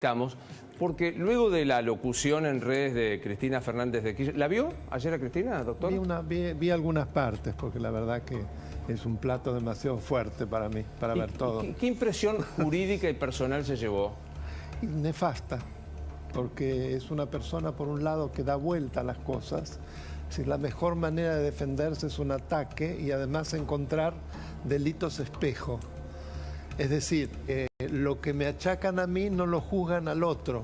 Estamos, porque luego de la locución en redes de Cristina Fernández de Kirchner, ¿la vio ayer a Cristina, doctor? Vi algunas partes, porque la verdad que es un plato demasiado fuerte para mí, para ver todo. ¿Qué impresión jurídica y personal se llevó? Y nefasta, porque es una persona, por un lado, que da vuelta a las cosas. Si la mejor manera de defenderse es un ataque y además encontrar delitos espejo. Es decir, lo que me achacan a mí no lo juzgan al otro,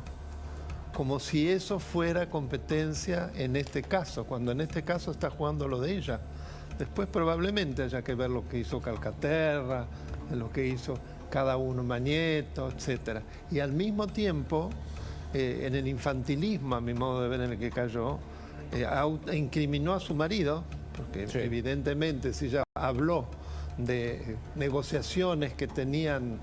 como si eso fuera competencia en este caso, cuando en este caso está jugando lo de ella. Después probablemente haya que ver lo que hizo Calcaterra, lo que hizo cada uno, Mañeto, etc. Y al mismo tiempo, en el infantilismo, a mi modo de ver, en el que cayó, incriminó a su marido, porque sí, evidentemente si ella habló de negociaciones que tenían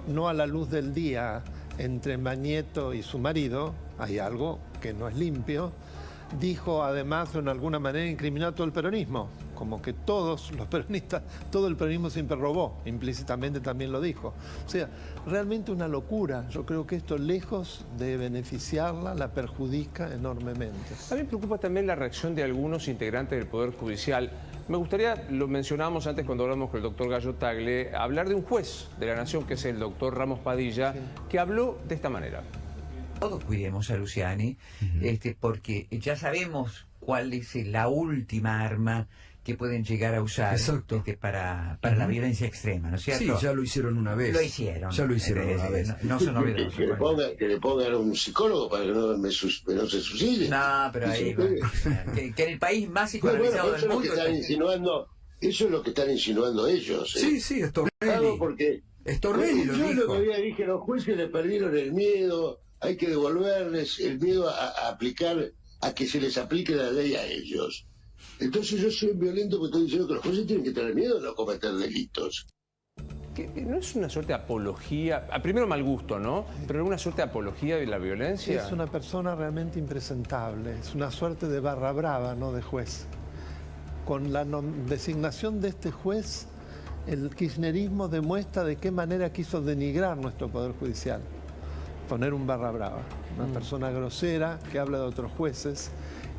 no a la luz del día entre Mañeto y su marido, hay algo que no es limpio. Dijo además, en alguna manera, incriminó a todo el peronismo, como que todos los peronistas, todo el peronismo siempre robó, implícitamente también lo dijo. O sea, realmente una locura. Yo creo que esto, lejos de beneficiarla, la perjudica enormemente. A mí me preocupa también la reacción de algunos integrantes del Poder Judicial. Me gustaría, lo mencionábamos antes cuando hablamos con el doctor Gallo Tagle, hablar de un juez de la Nación, que es el doctor Ramos Padilla, sí, que habló de esta manera. Todos cuidemos a Luciani, porque ya sabemos cuál es la última arma que pueden llegar a usar para la violencia extrema, ¿no es cierto? Sí, ya lo hicieron una vez. Lo hicieron. Ya lo hicieron una vez. No son novedosos. Que le pongan un psicólogo para que no se suicide. No, pero ahí que en el país más psicoanalizado del mundo... Eso es lo que están insinuando ellos. Sí, es Tornelli. Porque es Tornelli lo yo dijo. Lo que había dije, los jueces le perdieron el miedo, hay que devolverles el miedo a que se les aplique la ley a ellos. Entonces yo soy violento porque estoy diciendo que los jueces tienen que tener miedo de no cometer delitos. ¿No es una suerte de apología? Primero mal gusto, ¿no? Pero una suerte de apología de la violencia. Es una persona realmente impresentable, es una suerte de barra brava, no de juez. Con la designación de este juez, el kirchnerismo demuestra de qué manera quiso denigrar nuestro Poder Judicial. Poner un barra brava, una persona grosera que habla de otros jueces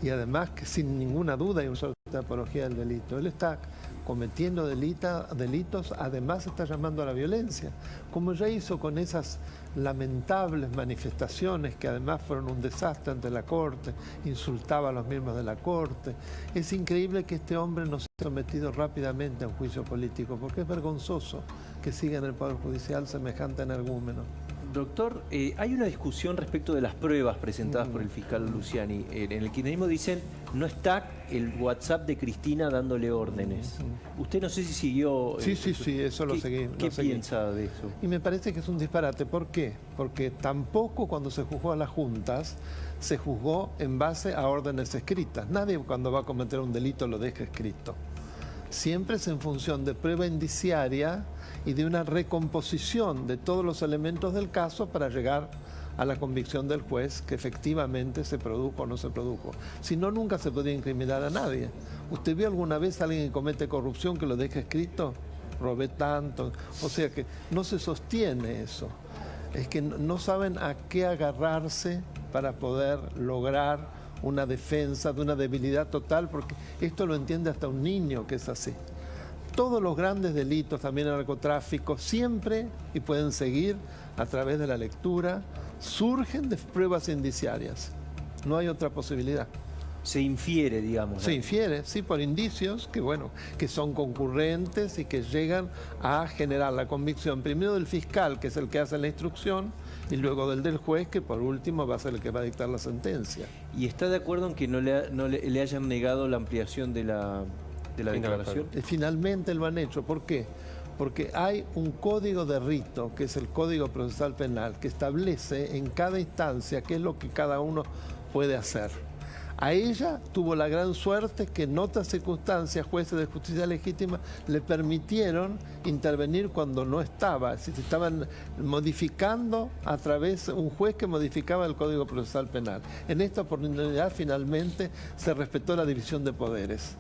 y además que sin ninguna duda hay una suerte de apología del delito. Él está cometiendo delitos, además está llamando a la violencia, como ya hizo con esas lamentables manifestaciones que además fueron un desastre ante la Corte, insultaba a los miembros de la Corte. Es increíble que este hombre no se haya sometido rápidamente a un juicio político, porque es vergonzoso que siga en el Poder Judicial semejante energúmeno. Doctor, hay una discusión respecto de las pruebas presentadas por el fiscal Luciani. En el kirchnerismo dicen, no está el WhatsApp de Cristina dándole órdenes. Usted no sé si siguió... Sí, eso lo seguí. ¿Qué piensa de eso? Y me parece que es un disparate. ¿Por qué? Porque tampoco cuando se juzgó a las juntas, se juzgó en base a órdenes escritas. Nadie cuando va a cometer un delito lo deja escrito. Siempre es en función de prueba indiciaria y de una recomposición de todos los elementos del caso para llegar a la convicción del juez que efectivamente se produjo o no se produjo. Si no, nunca se podía incriminar a nadie. ¿Usted vio alguna vez a alguien que comete corrupción que lo deje escrito? Robé tanto. O sea que no se sostiene eso. Es que no saben a qué agarrarse para poder lograr una defensa de una debilidad total, porque esto lo entiende hasta un niño que es así. Todos los grandes delitos, también el narcotráfico, siempre, y pueden seguir a través de la lectura, surgen de pruebas indiciarias. No hay otra posibilidad. Se infiere, digamos. Se infiere, sí, por indicios que, bueno, que son concurrentes y que llegan a generar la convicción primero del fiscal, que es el que hace la instrucción, y luego del juez, que por último va a ser el que va a dictar la sentencia. ¿Y está de acuerdo en que no le hayan negado la ampliación de la declaración? Finalmente lo han hecho. ¿Por qué? Porque hay un código de rito, que es el Código Procesal Penal, que establece en cada instancia qué es lo que cada uno puede hacer. A ella tuvo la gran suerte que en otras circunstancias jueces de justicia legítima le permitieron intervenir cuando no estaba, si se estaban modificando a través de un juez que modificaba el Código Procesal Penal. En esta oportunidad finalmente se respetó la división de poderes.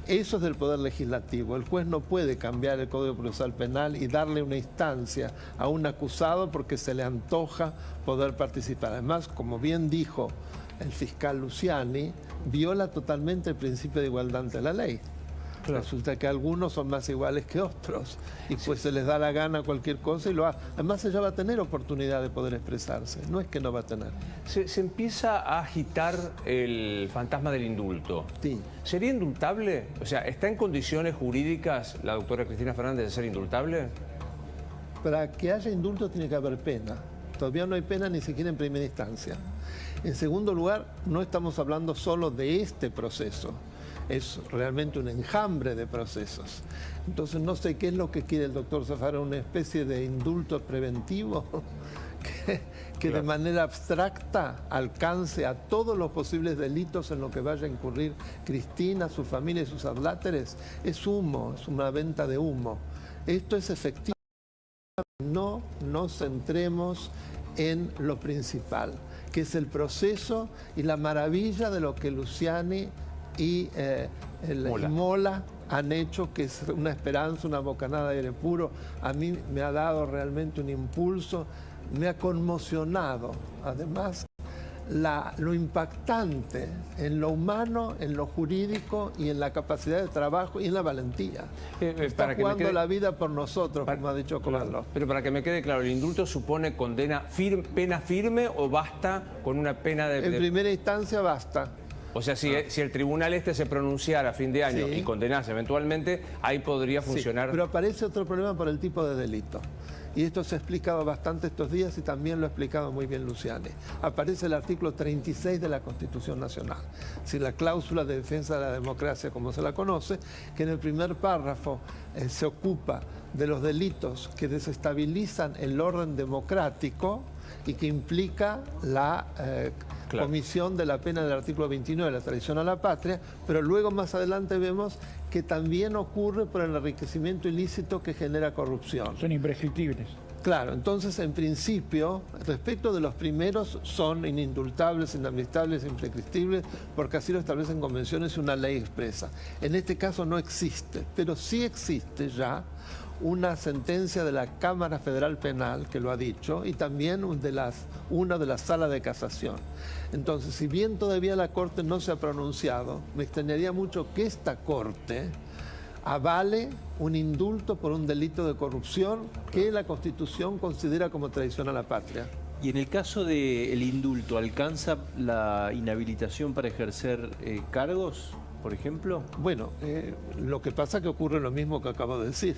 Eso es del Poder Legislativo. El juez no puede cambiar el Código Procesal Penal y darle una instancia a un acusado porque se le antoja poder participar. Además, como bien dijo el fiscal Luciani, viola totalmente el principio de igualdad ante la ley. Claro. Resulta que algunos son más iguales que otros y pues se les da la gana cualquier cosa y lo hace. Además ella va a tener oportunidad de poder expresarse, no es que no va a tener. Se empieza a agitar el fantasma del indulto. Sí. ¿Sería indultable? O sea, ¿está en condiciones jurídicas la doctora Cristina Fernández de ser indultable? Para que haya indulto tiene que haber pena. Todavía no hay pena ni siquiera en primera instancia. En segundo lugar, no estamos hablando solo de este proceso. Es realmente un enjambre de procesos. Entonces no sé qué es lo que quiere el doctor Zaffaroni, una especie de indulto preventivo que claro, de manera abstracta alcance a todos los posibles delitos en los que vaya a incurrir Cristina, su familia y sus adláteres. Es humo, es una venta de humo. Esto es efectivo. No nos centremos en lo principal, que es el proceso y la maravilla de lo que Luciani y Mola han hecho, que es una esperanza, una bocanada de aire puro. A mí me ha dado realmente un impulso, me ha conmocionado. Además, lo impactante en lo humano, en lo jurídico y en la capacidad de trabajo y en la valentía. Está jugando la vida por nosotros, como ha dicho Carlos. Pero para que me quede claro, ¿el indulto supone pena firme o basta con una pena de...? En primera instancia basta. O sea, si el tribunal se pronunciara a fin de año y condenase eventualmente, ahí podría funcionar. Sí, pero aparece otro problema por el tipo de delito. Y esto se ha explicado bastante estos días y también lo ha explicado muy bien Luciani. Aparece el artículo 36 de la Constitución Nacional. Si la cláusula de defensa de la democracia, como se la conoce, que en el primer párrafo se ocupa de los delitos que desestabilizan el orden democrático y que implica la comisión de la pena del artículo 29, la traición a la patria, pero luego más adelante vemos que también ocurre por el enriquecimiento ilícito que genera corrupción. Son imprescriptibles. Claro, entonces en principio, respecto de los primeros, son inindultables, inadmisibles, imprescriptibles, porque así lo establecen convenciones y una ley expresa. En este caso no existe, pero sí existe ya una sentencia de la Cámara Federal Penal que lo ha dicho y también una de la Sala de Casación. Entonces, si bien todavía la Corte no se ha pronunciado, me extrañaría mucho que esta Corte avale un indulto por un delito de corrupción que la Constitución considera como traición a la patria. Y en el caso del indulto, ¿alcanza la inhabilitación para ejercer cargos, por ejemplo? Bueno, lo que pasa es que ocurre lo mismo que acabo de decir.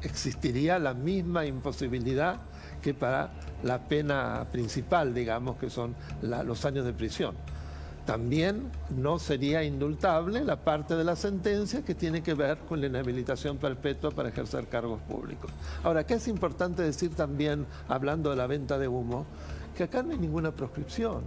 Existiría la misma imposibilidad que para la pena principal, digamos, que son los años de prisión. También no sería indultable la parte de la sentencia que tiene que ver con la inhabilitación perpetua para ejercer cargos públicos. Ahora, ¿qué es importante decir también, hablando de la venta de humo? Que acá no hay ninguna proscripción.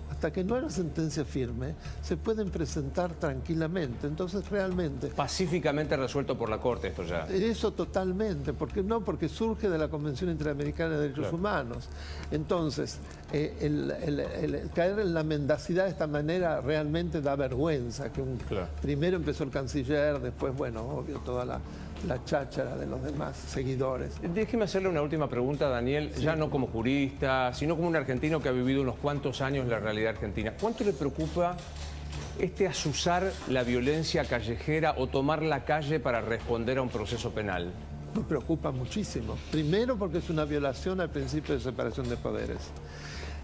Hasta que no haya sentencia firme, se pueden presentar tranquilamente. Entonces, realmente... Pacíficamente resuelto por la Corte esto ya. Eso totalmente. ¿Por qué no? Porque surge de la Convención Interamericana de Derechos Humanos. Entonces, el caer en la mendacidad de esta manera realmente da vergüenza. Que primero empezó el canciller, después, bueno, obvio, toda la cháchara de los demás seguidores. Déjeme hacerle una última pregunta, Daniel, ya no como jurista, sino como un argentino que ha vivido unos cuantos años la realidad argentina. ¿Cuánto le preocupa azuzar la violencia callejera o tomar la calle para responder a un proceso penal? Me preocupa muchísimo. Primero, porque es una violación al principio de separación de poderes.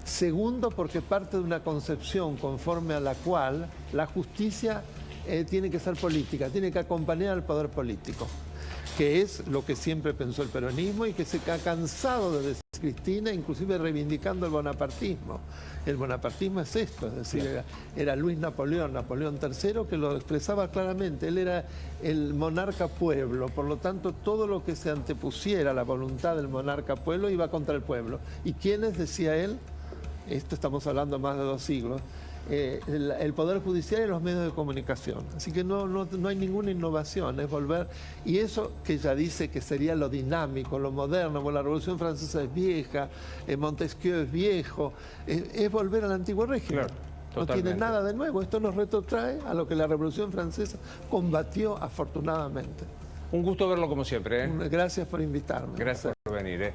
Segundo, porque parte de una concepción conforme a la cual la justicia tiene que ser política, tiene que acompañar al poder político, que es lo que siempre pensó el peronismo y que se ha cansado de decir Cristina, inclusive reivindicando el bonapartismo. El bonapartismo es esto, es decir, era Luis Napoleón III, que lo expresaba claramente. Él era el monarca pueblo, por lo tanto todo lo que se antepusiera a la voluntad del monarca pueblo iba contra el pueblo. ¿Y quiénes, decía él? Esto estamos hablando más de 2 siglos. El Poder Judicial y los medios de comunicación. Así que no hay ninguna innovación, es volver... Y eso que ya dice que sería lo dinámico, lo moderno, porque la Revolución Francesa es vieja, Montesquieu es viejo, es volver al antiguo régimen. Claro. No Totalmente. tiene nada de nuevo. Esto nos retrotrae a lo que la Revolución Francesa combatió afortunadamente. Un gusto verlo como siempre. Gracias por invitarme. Gracias por venir.